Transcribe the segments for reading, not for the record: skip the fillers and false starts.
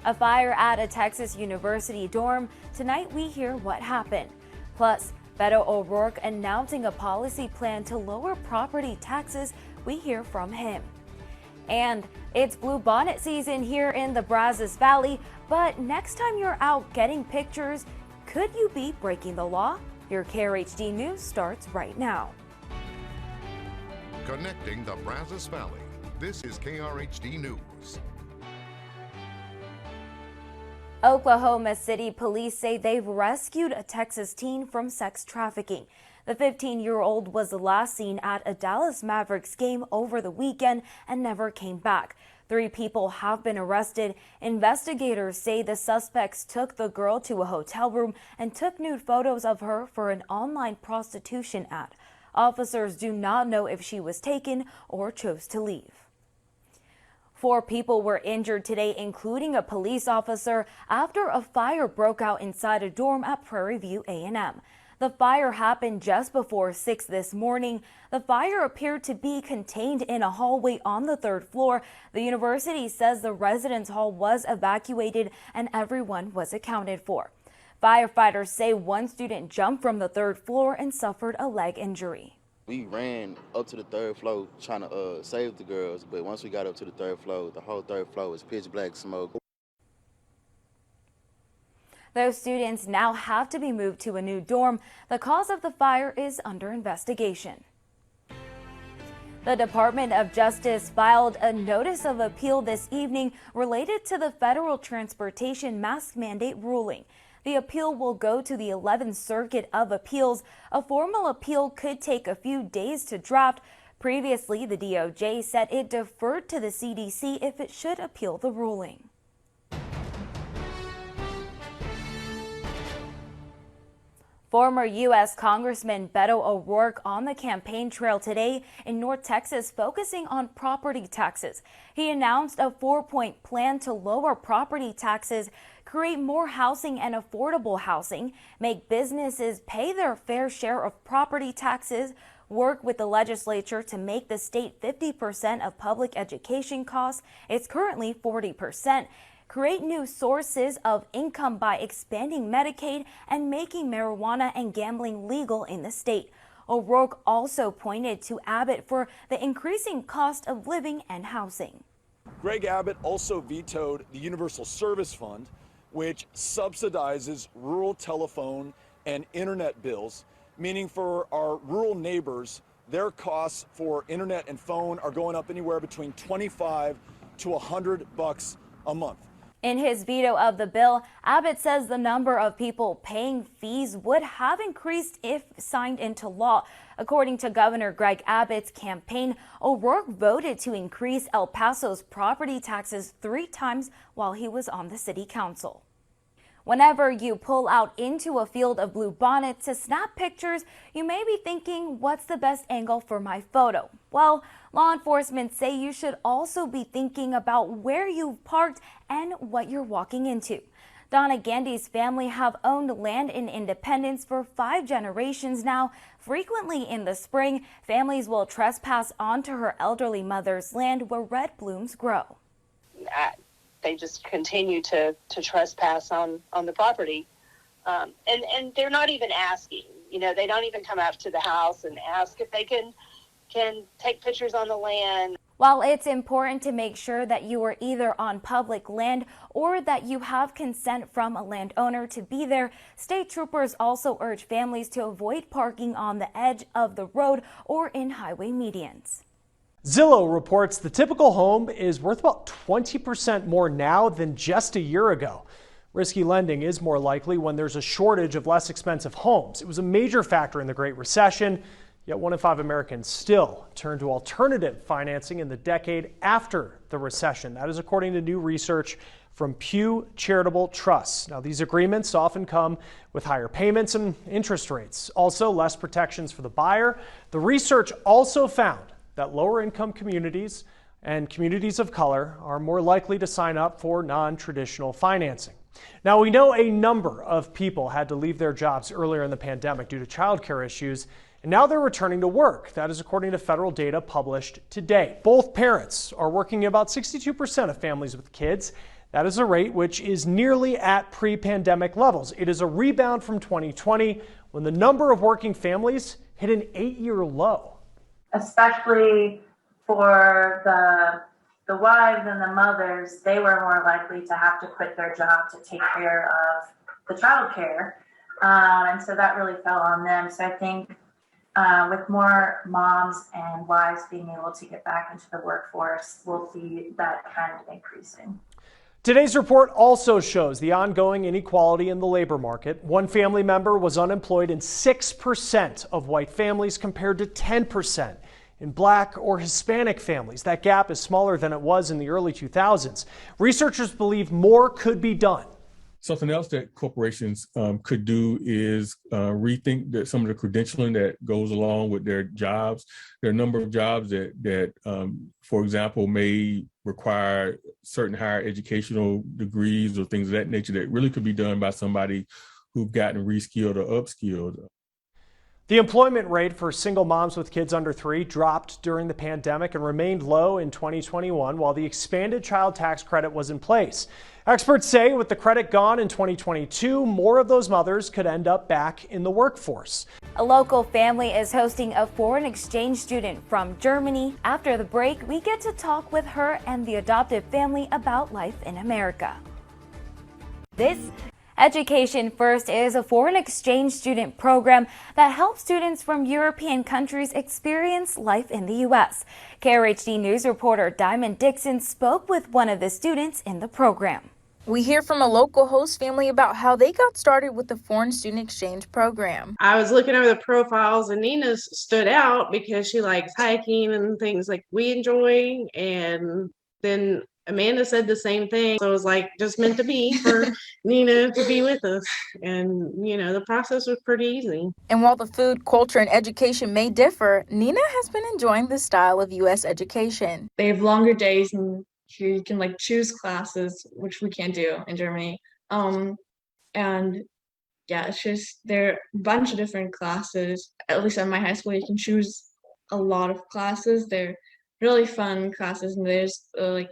A fire at a Texas University dorm. Tonight we hear what happened. Plus, Beto O'Rourke announcing a policy plan to lower property taxes. We hear from him. And it's bluebonnet season here in the Brazos Valley, but next time you're out getting pictures, could you be breaking the law? Your KRHD News starts right now. Connecting the Brazos Valley, this is KRHD News. Oklahoma City police say they've rescued a Texas teen from sex trafficking. The 15-year-old was last seen at a Dallas Mavericks game over the weekend and never came back. 3 people have been arrested. Investigators say the suspects took the girl to a hotel room and took nude photos of her for an online prostitution ad. Officers do not know if she was taken or chose to leave. 4 people were injured today, including a police officer, after a fire broke out inside a dorm at Prairie View A&M. The fire happened just before 6 this morning. The fire appeared to be contained in a hallway on the 3rd floor. The university says the residence hall was evacuated and everyone was accounted for. Firefighters say one student jumped from the 3rd floor and suffered a leg injury. We ran up to the 3rd floor trying to save the girls, but once we got up to the 3rd floor, the whole 3rd floor was pitch black smoke. Those students now have to be moved to a new dorm. The cause of the fire is under investigation. The Department of Justice filed a notice of appeal this evening related to the federal transportation mask mandate ruling. The appeal will go to the 11th Circuit of Appeals. A formal appeal could take a few days to draft. Previously, the DOJ said it deferred to the CDC if it should appeal the ruling. Former U.S. Congressman Beto O'Rourke on the campaign trail today in North Texas, focusing on property taxes. He announced a 4-point plan to lower property taxes, create more housing and affordable housing, make businesses pay their fair share of property taxes, work with the legislature to make the state 50% of public education costs. It's currently 40%. Create new sources of income by expanding Medicaid and making marijuana and gambling legal in the state. O'Rourke also pointed to Abbott for the increasing cost of living and housing. Greg Abbott also vetoed the Universal Service Fund, which subsidizes rural telephone and internet bills, meaning for our rural neighbors, their costs for internet and phone are going up anywhere between $25 to $100 a month. In his veto of the bill, Abbott says the number of people paying fees would have increased if signed into law. According to Governor Greg Abbott's campaign, O'Rourke voted to increase El Paso's property taxes 3 times while he was on the city council. Whenever you pull out into a field of bluebonnets to snap pictures, you may be thinking, what's the best angle for my photo? Well, law enforcement say you should also be thinking about where you've parked and what you're walking into. Donna Gandy's family have owned land in Independence for 5 generations now. Frequently in the spring, families will trespass onto her elderly mother's land where red blooms grow. They just continue to trespass on the property. And they're not even asking, they don't even come out to the house and ask if they can take pictures on the land. While it's important to make sure that you are either on public land or that you have consent from a landowner to be there, state troopers also urge families to avoid parking on the edge of the road or in highway medians. Zillow reports the typical home is worth about 20% more now than just a year ago. Risky lending is more likely when there's a shortage of less expensive homes. It was a major factor in the Great Recession, yet 1 in 5 Americans still turn to alternative financing in the decade after the recession. That is according to new research from Pew Charitable Trusts. Now, these agreements often come with higher payments and interest rates, also less protections for the buyer. The research also found that lower income communities and communities of color are more likely to sign up for non-traditional financing. Now, we know a number of people had to leave their jobs earlier in the pandemic due to childcare issues, and now they're returning to work. That is according to federal data published today. Both parents are working in about 62% of families with kids. That is a rate which is nearly at pre-pandemic levels. It is a rebound from 2020 when the number of working families hit an 8-year low. Especially for the wives and the mothers, they were more likely to have to quit their job to take care of the child care. And so that really fell on them. So I think with more moms and wives being able to get back into the workforce, we'll see that trend increasing. Today's report also shows the ongoing inequality in the labor market. One family member was unemployed in 6% of white families compared to 10% in Black or Hispanic families. That gap is smaller than it was in the early 2000s. Researchers believe more could be done. Something else that corporations could do is rethink that some of the credentialing that goes along with their jobs. There are a number of jobs that for example, may require certain higher educational degrees or things of that nature that really could be done by somebody who've gotten reskilled or upskilled. The employment rate for single moms with kids under 3 dropped during the pandemic and remained low in 2021 while the expanded child tax credit was in place. Experts say with the credit gone in 2022, more of those mothers could end up back in the workforce. A local family is hosting a foreign exchange student from Germany. After the break, we get to talk with her and the adoptive family about life in America. This Education First is a foreign exchange student program that helps students from European countries experience life in the U.S. KRHD News reporter Diamond Dixon spoke with one of the students in the program. We hear from a local host family about how they got started with the foreign student exchange program. I was looking over the profiles and Nina's stood out because she likes hiking and things like we enjoy. And then Amanda said the same thing. So it was like just meant to be for Nina to be with us. And, you know, the process was pretty easy. And while the food, culture, and education may differ, Nina has been enjoying this style of U.S. education. They have longer days and here you can like choose classes, which we can't do in Germany. And yeah, it's just there are a bunch of different classes. At least at my high school, you can choose a lot of classes. They're really fun classes and there's like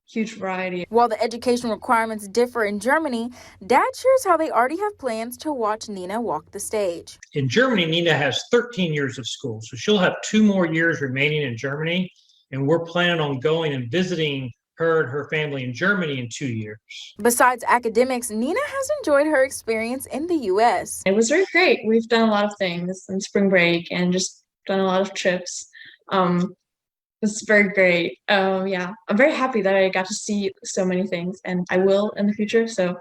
huge variety. While the education requirements differ in Germany, Dad shares how they already have plans to watch Nina walk the stage. In Germany, Nina has 13 years of school, so she'll have 2 more years remaining in Germany, and we're planning on going and visiting her and her family in Germany in 2 years. Besides academics, Nina has enjoyed her experience in the U.S. It was very great. We've done a lot of things in spring break and just done a lot of trips. It's very great. Yeah, I'm very happy that I got to see so many things and I will in the future. So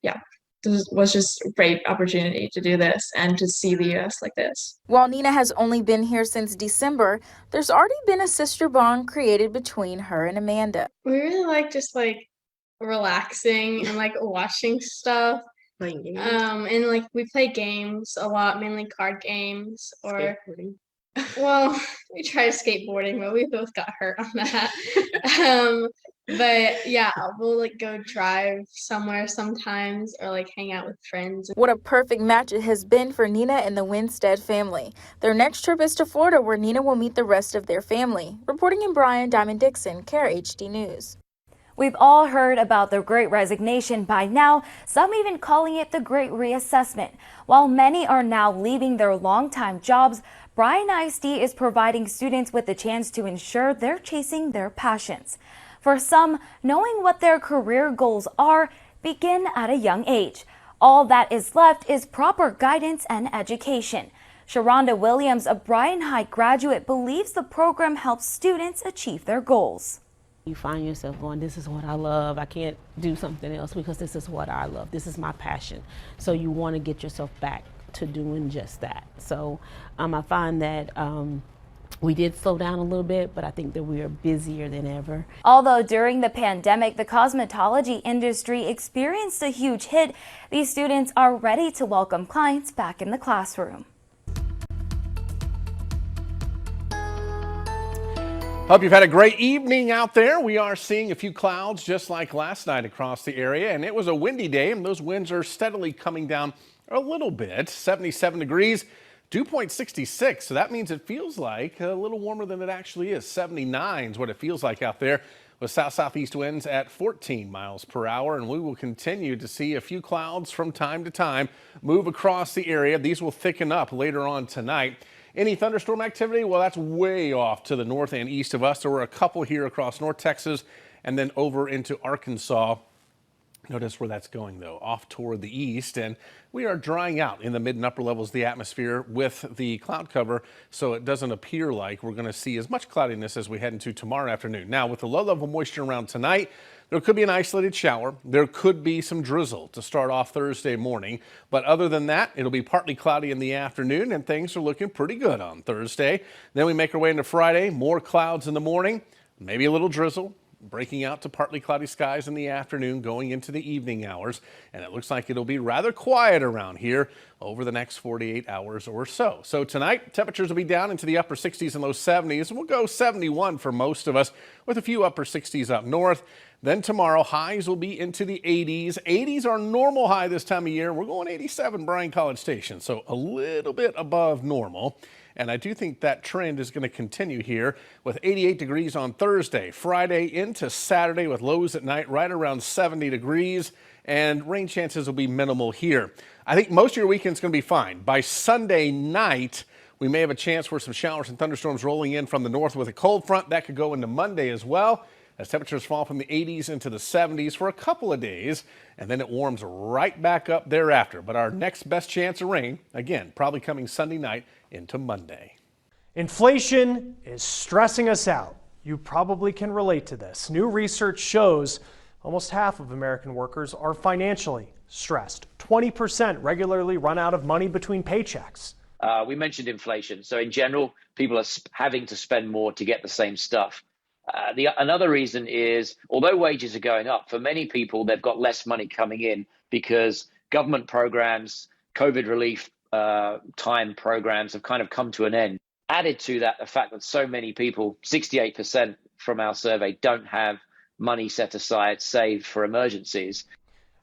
yeah, this was just a great opportunity to do this and to see the US like this. While Nina has only been here since December, there's already been a sister bond created between her and Amanda. We really like just like relaxing and like watching stuff. Playing games. And like we play games a lot, mainly card games or Skateboarding. well, we tried skateboarding, but we both got hurt on that. But yeah, we'll like go drive somewhere sometimes or like hang out with friends. What a perfect match it has been for Nina and the Winstead family. Their next trip is to Florida, where Nina will meet the rest of their family. Reporting in Bryan, Diamond Dixon, KRHD News. We've all heard about the Great Resignation by now, some even calling it the Great Reassessment. While many are now leaving their longtime jobs, Bryan ISD is providing students with the chance to ensure they're chasing their passions. For some, knowing what their career goals are begin at a young age. All that is left is proper guidance and education. Sharonda Williams, a Bryan High graduate, believes the program helps students achieve their goals. You find yourself going, this is what I love. I can't do something else because this is what I love. This is my passion. So you want to get yourself back to doing just that. So I find that we did slow down a little bit, but I think that we are busier than ever. Although during the pandemic, the cosmetology industry experienced a huge hit, these students are ready to welcome clients back in the classroom. Hope you've had a great evening out there. We are seeing a few clouds just like last night across the area, and it was a windy day, and those winds are steadily coming down a little bit. 77 degrees. Dew point 66, so that means it feels like a little warmer than it actually is. 79 is what it feels like out there, with south-southeast winds at 14 miles per hour. And we will continue to see a few clouds from time to time move across the area. These will thicken up later on tonight. Any thunderstorm activity? Well, that's way off to the north and east of us. There were a couple here across North Texas and then over into Arkansas. Notice where that's going, though, off toward the east, and we are drying out in the mid and upper levels of the atmosphere with the cloud cover, so it doesn't appear like we're going to see as much cloudiness as we head into tomorrow afternoon. Now, with the low level moisture around tonight, there could be an isolated shower. There could be some drizzle to start off Thursday morning, but other than that, it'll be partly cloudy in the afternoon, and things are looking pretty good on Thursday. Then we make our way into Friday, more clouds in the morning, maybe a little drizzle, breaking out to partly cloudy skies in the afternoon, going into the evening hours, and it looks like it'll be rather quiet around here over the next 48 hours or so. So tonight, temperatures will be down into the upper 60s and low 70s, and we'll go 71 for most of us, with a few upper 60s up north. Then tomorrow, highs will be into the 80s. 80s are normal high this time of year. We're going 87 Bryan College Station, so a little bit above normal. And I do think that trend is going to continue here with 88 degrees on Thursday, Friday into Saturday with lows at night right around 70 degrees, and rain chances will be minimal here. I think most of your weekend's going to be fine. By Sunday night, we may have a chance for some showers and thunderstorms rolling in from the north with a cold front. That could go into Monday as well, as temperatures fall from the 80s into the 70s for a couple of days, and then it warms right back up thereafter. But our next best chance of rain, again, probably coming Sunday night into Monday. Inflation is stressing us out. You probably can relate to this. New research shows almost half of American workers are financially stressed. 20% regularly run out of money between paychecks. We mentioned inflation. So in general, people are having to spend more to get the same stuff. Another reason is, although wages are going up, for many people, they've got less money coming in because government programs, COVID relief time programs have kind of come to an end. Added to that, the fact that so many people, 68% from our survey, don't have money set aside, saved for emergencies.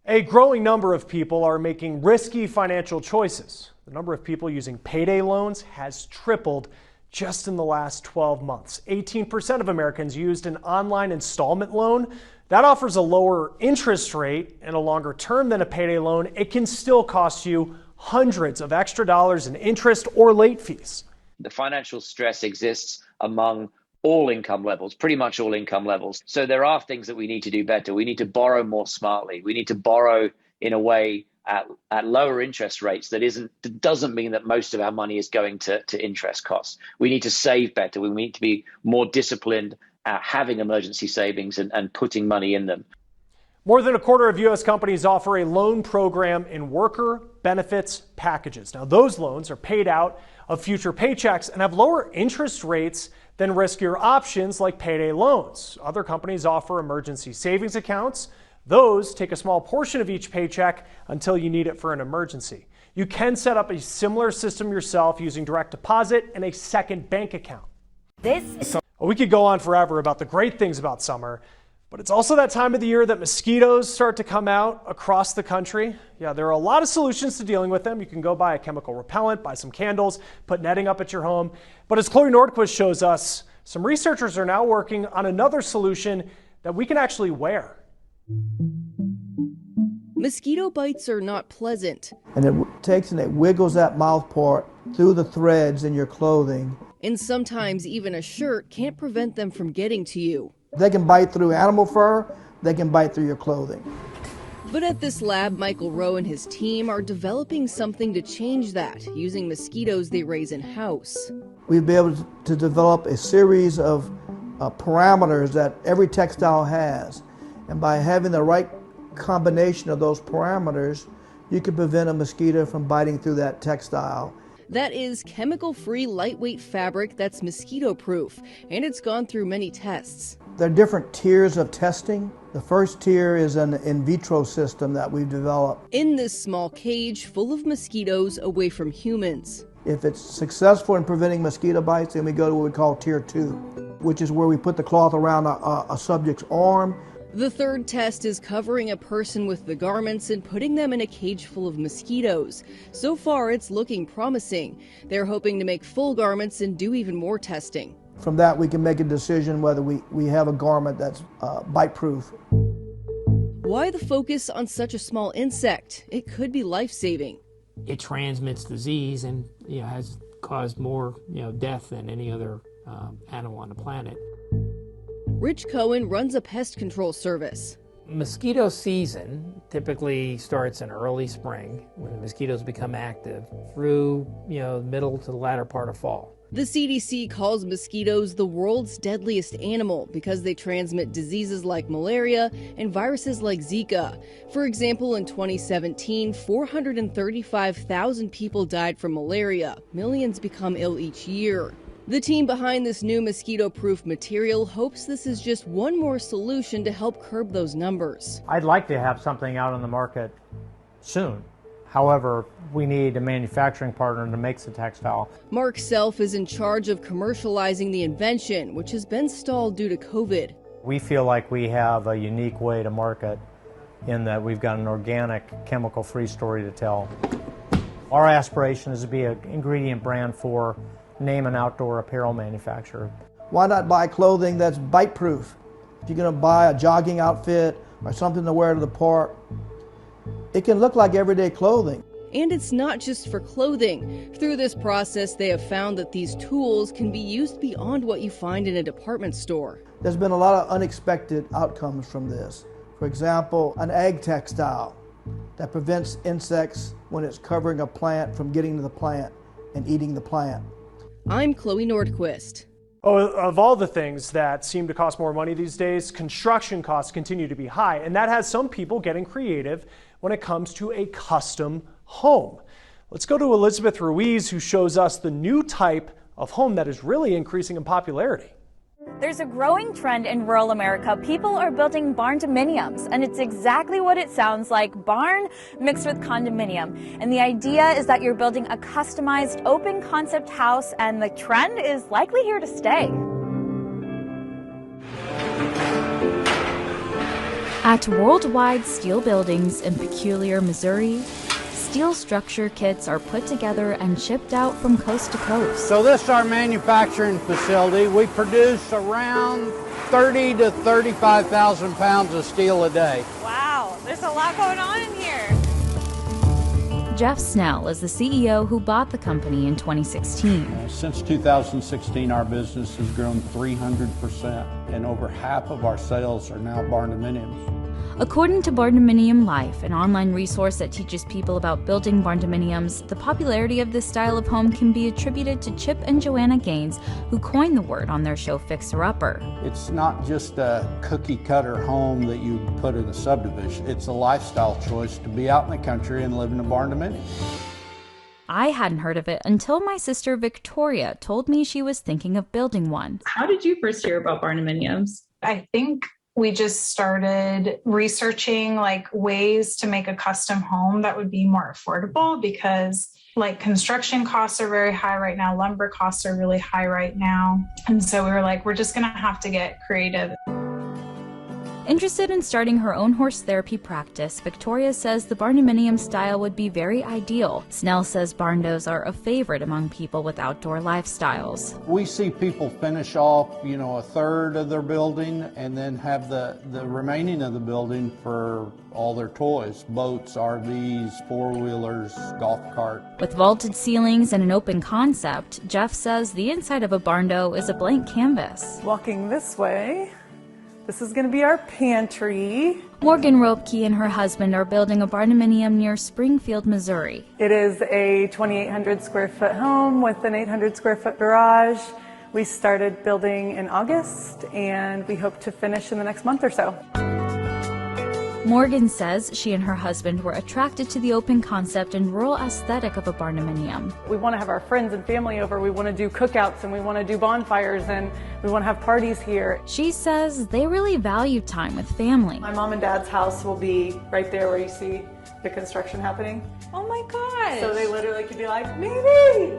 A growing number of people are making risky financial choices. The number of people using payday loans has tripled just in the last 12 months. 18% of Americans used an online installment loan. That offers a lower interest rate and a longer term than a payday loan. It can still cost you hundreds of extra dollars in interest or late fees. The financial stress exists among all income levels, pretty much all income levels. So there are things that we need to do better. We need to borrow more smartly. We need to borrow in a way at lower interest rates that doesn't mean that most of our money is going to interest costs. We need to save better. We need to be more disciplined at having emergency savings and putting money in them. More than a quarter of U.S. companies offer a loan program in worker benefits packages. Now, those loans are paid out of future paychecks and have lower interest rates than riskier options like payday loans. Other companies offer emergency savings accounts. Those take a small portion of each paycheck until you need it for an emergency. You can set up a similar system yourself using direct deposit and a second bank account. We could go on forever about the great things about summer, but it's also that time of the year that mosquitoes start to come out across the country. Yeah, there are a lot of solutions to dealing with them. You can go buy a chemical repellent, buy some candles, put netting up at your home. But as Chloe Nordquist shows us, some researchers are now working on another solution that we can actually wear. Mosquito bites are not pleasant. And it takes and it wiggles that mouth part through the threads in your clothing. And sometimes even a shirt can't prevent them from getting to you. They can bite through animal fur, they can bite through your clothing. But at this lab, Michael Rowe and his team are developing something to change that, using mosquitoes they raise in-house. We'll be able to develop a series of parameters that every textile has. And by having the right combination of those parameters, you can prevent a mosquito from biting through that textile. That is chemical-free lightweight fabric that's mosquito-proof, and it's gone through many tests. There are different tiers of testing. The first tier is an in vitro system that we've developed. In this small cage full of mosquitoes away from humans. If it's successful in preventing mosquito bites, then we go to what we call tier 2, which is where we put the cloth around a subject's arm. The third test is covering a person with the garments and putting them in a cage full of mosquitoes. So far, it's looking promising. They're hoping to make full garments and do even more testing. From that, we can make a decision whether we have a garment that's bite-proof. Why the focus on such a small insect? It could be life-saving. It transmits disease and has caused more death than any other animal on the planet. Rich Cohen runs a pest control service. Mosquito season typically starts in early spring when the mosquitoes become active through middle to the latter part of fall. The CDC calls mosquitoes the world's deadliest animal because they transmit diseases like malaria and viruses like Zika. For example, in 2017, 435,000 people died from malaria. Millions become ill each year. The team behind this new mosquito-proof material hopes this is just one more solution to help curb those numbers. I'd like to have something out on the market soon. However, we need a manufacturing partner that makes the textile. Mark Self is in charge of commercializing the invention, which has been stalled due to COVID. We feel like we have a unique way to market in that we've got an organic, chemical-free story to tell. Our aspiration is to be an ingredient brand for name an outdoor apparel manufacturer. Why not buy clothing that's bite-proof? If you're going to buy a jogging outfit or something to wear to the park, it can look like everyday clothing. And it's not just for clothing. Through this process, they have found that these tools can be used beyond what you find in a department store. There's been a lot of unexpected outcomes from this. For example, an egg textile that prevents insects when it's covering a plant from getting to the plant and eating the plant. I'm Chloe Nordquist. Of all the things that seem to cost more money these days, construction costs continue to be high, and that has some people getting creative when it comes to a custom home. Let's go to Elizabeth Ruiz, who shows us the new type of home that is really increasing in popularity. There's a growing trend in rural America. People are building barn-dominiums, and it's exactly what it sounds like, barn mixed with condominium. And the idea is that you're building a customized open concept house, and the trend is likely here to stay. At Worldwide Steel Buildings in Peculiar, Missouri, steel structure kits are put together and shipped out from coast to coast. So this is our manufacturing facility. We produce around 30 to 35,000 pounds of steel a day. Wow, there's a lot going on in here. Jeff Snell is the CEO who bought the company in 2016. Since 2016, our business has grown 300%, and over half of our sales are now barn-dominiums. According to Barn-Dominium Life, an online resource that teaches people about building barn-dominiums, the popularity of this style of home can be attributed to Chip and Joanna Gaines, who coined the word on their show Fixer Upper. It's not just a cookie-cutter home that you put in a subdivision. It's a lifestyle choice to be out in the country and live in a barn-dominium. I hadn't heard of it until my sister Victoria told me she was thinking of building one. How did you first hear about barn-dominiums? I think we just started researching ways to make a custom home that would be more affordable, because construction costs are very high right now. Lumber costs are really high right now. And so we were like, we're just going to have to get creative. Interested in starting her own horse therapy practice, Victoria says the barn-dominium style would be very ideal. Snell says barndos are a favorite among people with outdoor lifestyles. We see people finish off, a third of their building and then have the remaining of the building for all their toys, boats, RVs, four-wheelers, golf cart. With vaulted ceilings and an open concept, Jeff says the inside of a barndo is a blank canvas. Walking this way, this is going to be our pantry. Morgan Ropke and her husband are building a barn-dominium near Springfield, Missouri. It is a 2,800 square foot home with an 800 square foot garage. We started building in August, and we hope to finish in the next month or so. Morgan says she and her husband were attracted to the open concept and rural aesthetic of a barn-dominium. We want to have our friends and family over. We want to do cookouts, and we want to do bonfires, and we want to have parties here. She says they really value time with family. My mom and dad's house will be right there where you see the construction happening. Oh my gosh. So they literally could be like, maybe,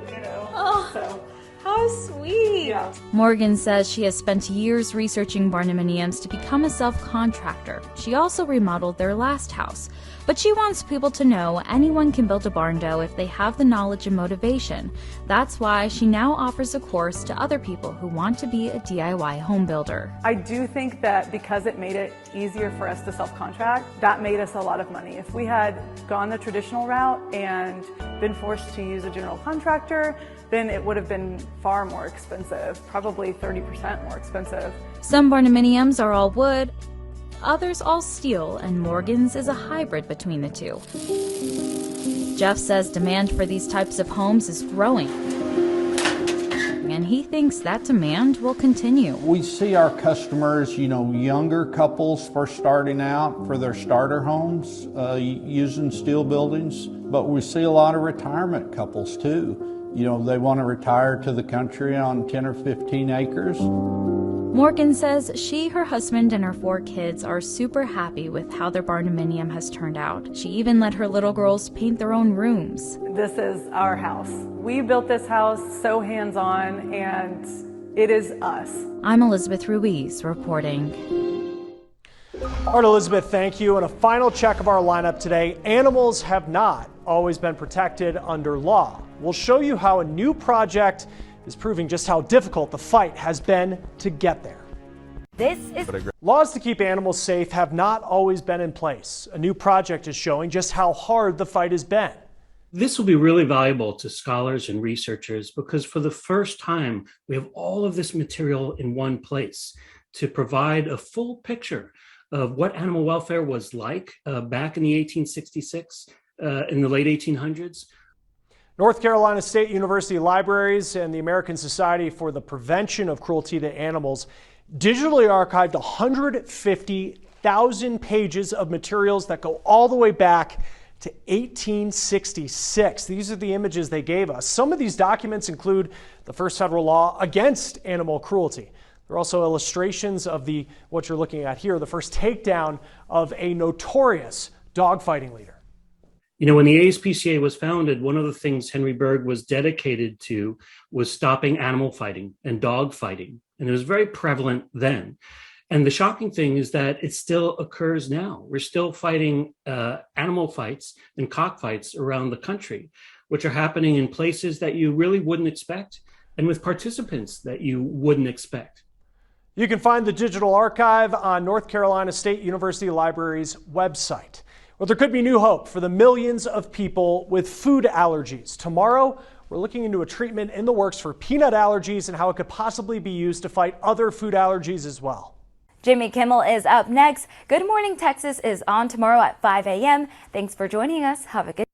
Oh. So How sweet. Morgan says she has spent years researching barndominiums to become a self-contractor. She also remodeled their last house. But she wants people to know anyone can build a barn dough if they have the knowledge and motivation. That's why she now offers a course to other people who want to be a DIY home builder. I do think that because it made it easier for us to self-contract, that made us a lot of money. If we had gone the traditional route and been forced to use a general contractor, then it would have been far more expensive, probably 30% more expensive. Some barndominiums are all wood, others all steel, and Morgan's is a hybrid between the two. Jeff says demand for these types of homes is growing, and he thinks that demand will continue. We see our customers, younger couples first starting out for their starter homes using steel buildings, but we see a lot of retirement couples too. They want to retire to the country on 10 or 15 acres. Morgan says she, her husband, and her 4 kids are super happy with how their barndominium has turned out. She even let her little girls paint their own rooms. This is our house. We built this house so hands-on, and it is us. I'm Elizabeth Ruiz reporting. All right, Elizabeth, thank you. And a final check of our lineup today. Animals have not always been protected under law. We'll show you how a new project is proving just how difficult the fight has been to get there. Laws to keep animals safe have not always been in place. A new project is showing just how hard the fight has been. This will be really valuable to scholars and researchers because for the first time, we have all of this material in one place to provide a full picture of what animal welfare was like back in the 1866, in the late 1800s. North Carolina State University Libraries and the American Society for the Prevention of Cruelty to Animals digitally archived 150,000 pages of materials that go all the way back to 1866. These are the images they gave us. Some of these documents include the first federal law against animal cruelty. There are also illustrations of what you're looking at here, the first takedown of a notorious dogfighting leader. When the ASPCA was founded, one of the things Henry Bergh was dedicated to was stopping animal fighting and dog fighting. And it was very prevalent then. And the shocking thing is that it still occurs now. We're still fighting animal fights and cockfights around the country, which are happening in places that you really wouldn't expect and with participants that you wouldn't expect. You can find the digital archive on North Carolina State University Library's website. Well, there could be new hope for the millions of people with food allergies. Tomorrow, we're looking into a treatment in the works for peanut allergies and how it could possibly be used to fight other food allergies as well. Jimmy Kimmel is up next. Good Morning Texas is on tomorrow at 5 a.m. Thanks for joining us. Have a good